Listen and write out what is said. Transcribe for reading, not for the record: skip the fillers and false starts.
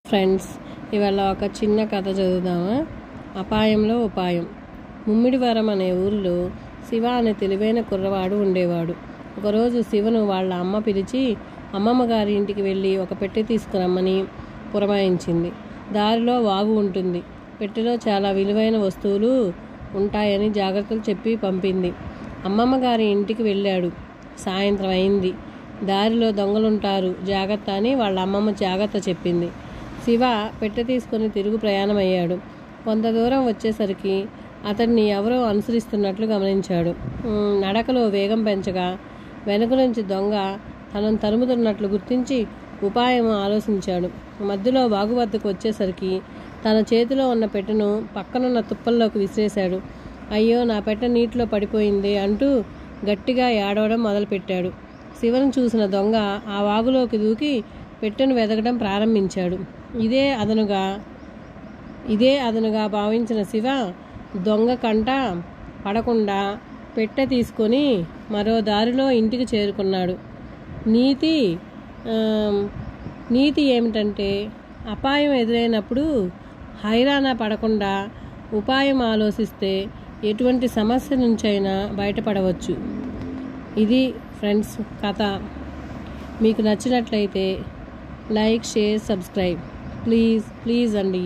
Friends, ఇవాళ ఒక చిన్న కథ చదువుదామా? అపాయంలో ఉపాయం. ముమ్మిడివరం అనే ఊరిలో శివ అనే తెలివైన కుర్రవాడు ఉండేవాడు. ఒకరోజు శివను వాళ్ళ అమ్మ పిలిచి అమ్మమ్మ గారి ఇంటికి వెళ్ళి ఒక పెట్టె తీసుకురమ్మని పురమాయించింది. దారిలో వాగు ఉంటుంది. పెట్టెలో చాలా విలువైన వస్తువులు ఉంటాయని జాగ్రత్తలు చెప్పి పంపింది. అమ్మమ్మ గారి ఇంటికి వెళ్ళాడు. సాయంత్రం అయింది. దారిలో దొంగలుంటారు, జాగ్రత్త అని వాళ్ళ అమ్మమ్మ జాగ్రత్త చెప్పింది. శివ పెట్టె తీసుకొని తిరుగు ప్రయాణం అయ్యాడు. కొంత దూరం వచ్చేసరికి అతన్ని ఎవరో అనుసరిస్తున్నట్లు గమనించాడు. నడకలో వేగం పెంచగా వెనుక నుంచి దొంగ తనను తరుముతున్నట్లు గుర్తించి ఉపాయం ఆలోచించాడు. మధ్యలో వాగు వద్దకు వచ్చేసరికి తన చేతిలో ఉన్న పెట్టెను పక్కనున్న తుప్పల్లోకి విసిరేశాడు. అయ్యో, నా పెట్టె నీటిలో పడిపోయింది అంటూ గట్టిగా ఏడవడం మొదలుపెట్టాడు. శివను చూసిన దొంగ ఆ వాగులోకి దూకి పెట్టెను వెతకడం ప్రారంభించాడు. ఇదే అదనుగా భావించిన శివ దొంగ కంట పడకుండా పెట్టె తీసుకొని మరో దారిలో ఇంటికి చేరుకున్నాడు. నీతి ఏమిటంటే, అపాయం ఎదురైనప్పుడు హైరాణ పడకుండా ఉపాయం ఆలోచిస్తే ఎటువంటి సమస్య నుంచైనా బయటపడవచ్చు. ఇది ఫ్రెండ్స్ కథ. మీకు నచ్చినట్లయితే లైక్, షేర్, సబ్స్క్రైబ్ ప్లీజ్ అండి.